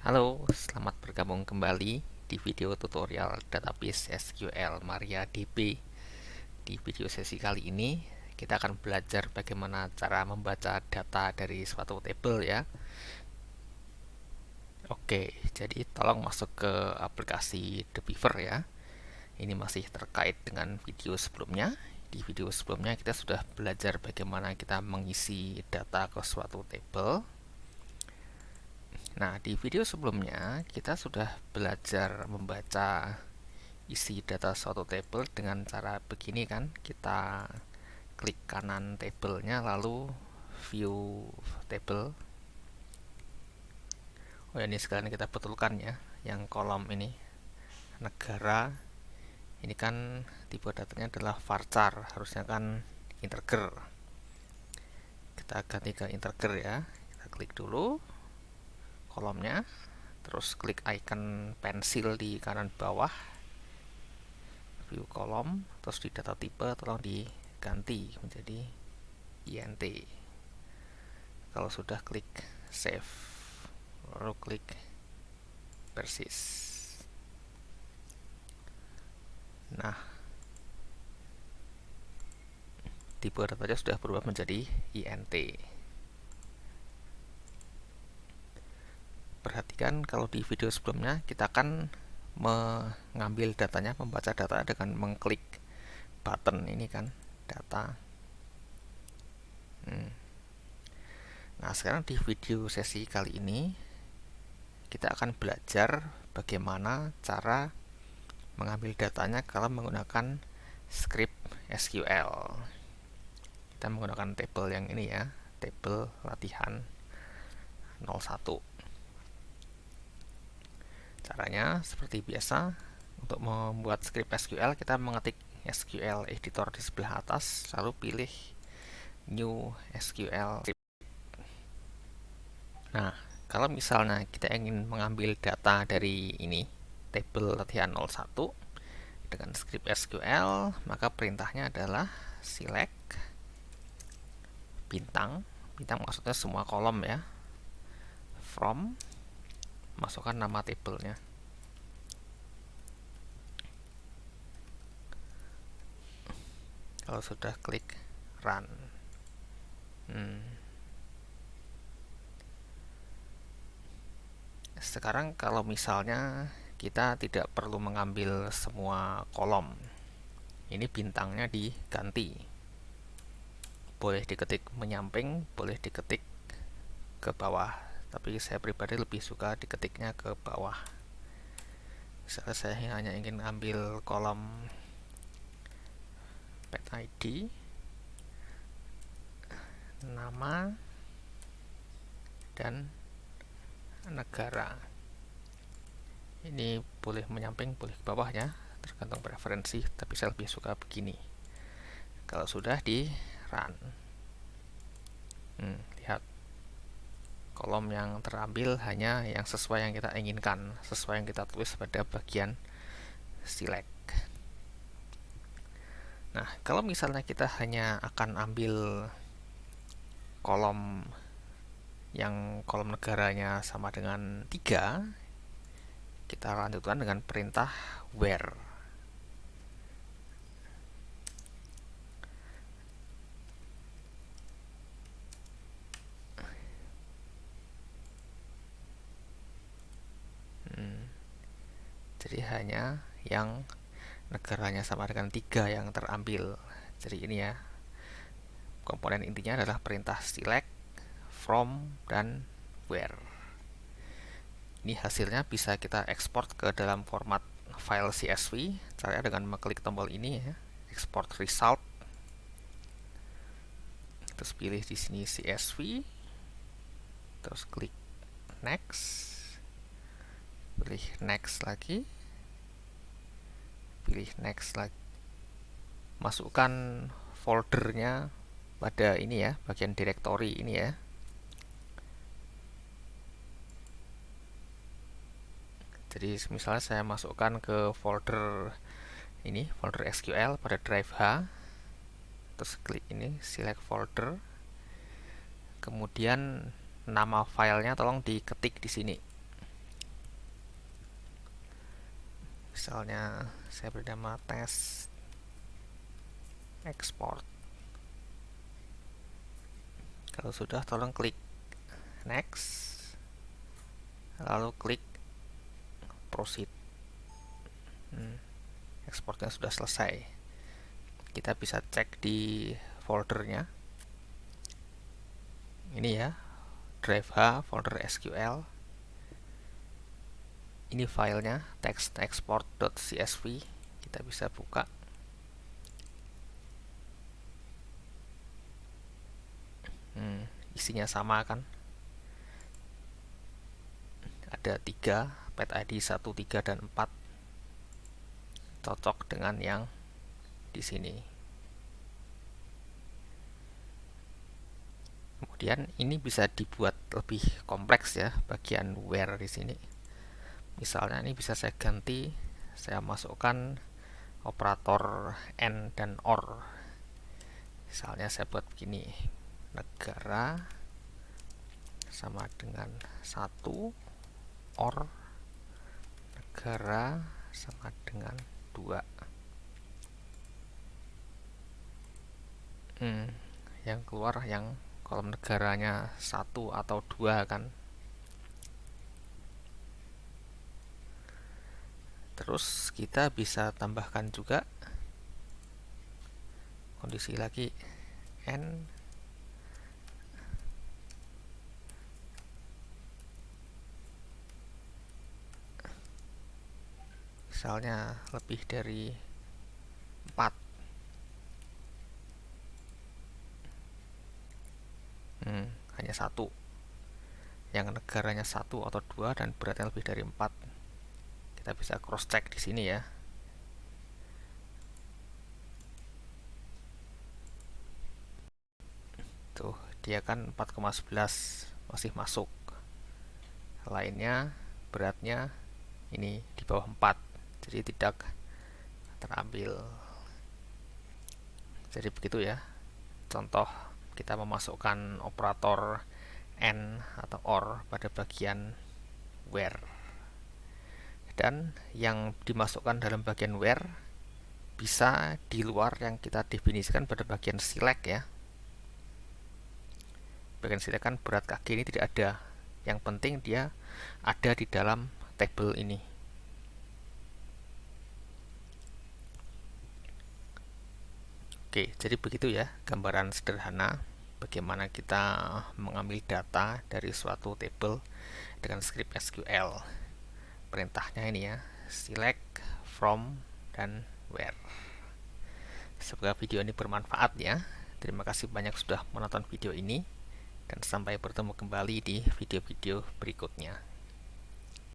Halo, selamat bergabung kembali di video tutorial database SQL MariaDB. Di video sesi kali ini, kita akan belajar bagaimana cara membaca data dari suatu tabel ya. Oke, jadi tolong masuk ke aplikasi The Beaver ya. Ini masih terkait dengan video sebelumnya. Di video sebelumnya kita sudah belajar bagaimana kita mengisi data ke suatu tabel. Nah, di video sebelumnya kita sudah belajar membaca isi data suatu table dengan cara begini kan. Kita klik kanan tabelnya lalu view table. Oh, ini sekalian kita betulkan ya, yang kolom ini negara. Ini kan tipe datanya adalah varchar, harusnya kan integer. Kita ganti ke integer ya. Kita klik dulu kolomnya, terus klik icon pensil di kanan bawah view kolom, terus di data tipe tolong diganti menjadi int. Kalau sudah klik save, lalu klik persist. Nah, tipe datanya sudah berubah menjadi int. Perhatikan kalau di video sebelumnya kita akan mengambil datanya, membaca data dengan mengklik button ini kan, data. Nah, sekarang di video sesi kali ini kita akan belajar bagaimana cara mengambil datanya kalau menggunakan script SQL. Kita menggunakan tabel yang ini ya, tabel latihan 01. Caranya seperti biasa, untuk membuat script SQL kita mengetik SQL editor di sebelah atas, lalu pilih new SQL. Nah, kalau misalnya kita ingin mengambil data dari ini, tabel latihan 01 dengan script SQL, maka perintahnya adalah select bintang. Bintang maksudnya semua kolom ya. From, masukkan nama tabelnya. Kalau sudah klik run. Sekarang kalau misalnya kita tidak perlu mengambil semua kolom, ini bintangnya diganti. Boleh diketik menyamping, boleh diketik ke bawah, tapi saya pribadi lebih suka diketiknya ke bawah. Misalnya saya hanya ingin ambil kolom pet ID, nama, dan negara. Ini boleh menyamping, boleh ke bawah ya, tergantung preferensi, tapi saya lebih suka begini. Kalau sudah di run, lihat kolom yang terambil hanya yang sesuai yang kita inginkan, sesuai yang kita tulis pada bagian select. Nah, kalau misalnya kita hanya akan ambil kolom yang kolom negaranya sama dengan 3, kita lanjutkan dengan perintah where. Jadi hanya yang negaranya sama dengan 3 yang terambil. Jadi ini ya, komponen intinya adalah perintah select, from, dan where. Ini hasilnya bisa kita ekspor ke dalam format file CSV. Caranya dengan mengklik tombol ini ya, export result. Terus pilih di sini CSV. Terus klik next. Pilih next lagi. Pilih next lagi. Masukkan foldernya pada ini ya, bagian directory ini ya. Jadi misalnya saya masukkan ke folder ini, folder SQL pada drive H. Terus klik ini, select folder. Kemudian nama filenya tolong diketik di sini. Misalnya saya beri nama test export. Kalau sudah, tolong klik next, lalu klik proceed. Ekspornya sudah selesai. Kita bisa cek di foldernya. Ini ya, drive H, folder SQL. Ini filenya, textexport.csv. Kita bisa buka. Isinya sama kan? Ada 3, pet ID 1, 3, dan 4. Cocok dengan yang di sini. Kemudian ini bisa dibuat lebih kompleks ya, bagian where di sini. Misalnya ini bisa saya ganti, saya masukkan operator and dan or. Misalnya saya buat begini, negara sama dengan 1, or negara sama dengan 2. Yang keluar yang kolom negaranya 1 atau 2 kan. Terus kita bisa tambahkan juga kondisi lagi n misalnya lebih dari 4. Hanya 1. Yang negaranya 1 atau 2 dan beratnya lebih dari 4. Kita bisa cross check di sini ya. Tuh, dia kan 4,11 masih masuk. Lainnya beratnya ini di bawah 4. Jadi tidak terambil. Jadi begitu ya. Contoh kita memasukkan operator and atau or pada bagian where. Dan yang dimasukkan dalam bagian where bisa di luar yang kita definisikan pada bagian select ya. Bagian select kan berat kaki ini tidak ada. Yang penting dia ada di dalam tabel ini. Oke, jadi begitu ya gambaran sederhana bagaimana kita mengambil data dari suatu tabel dengan script SQL. Perintahnya ini ya, select, from, dan where. Semoga video ini bermanfaat ya. Terima kasih banyak sudah menonton video ini, dan sampai bertemu kembali di video-video berikutnya.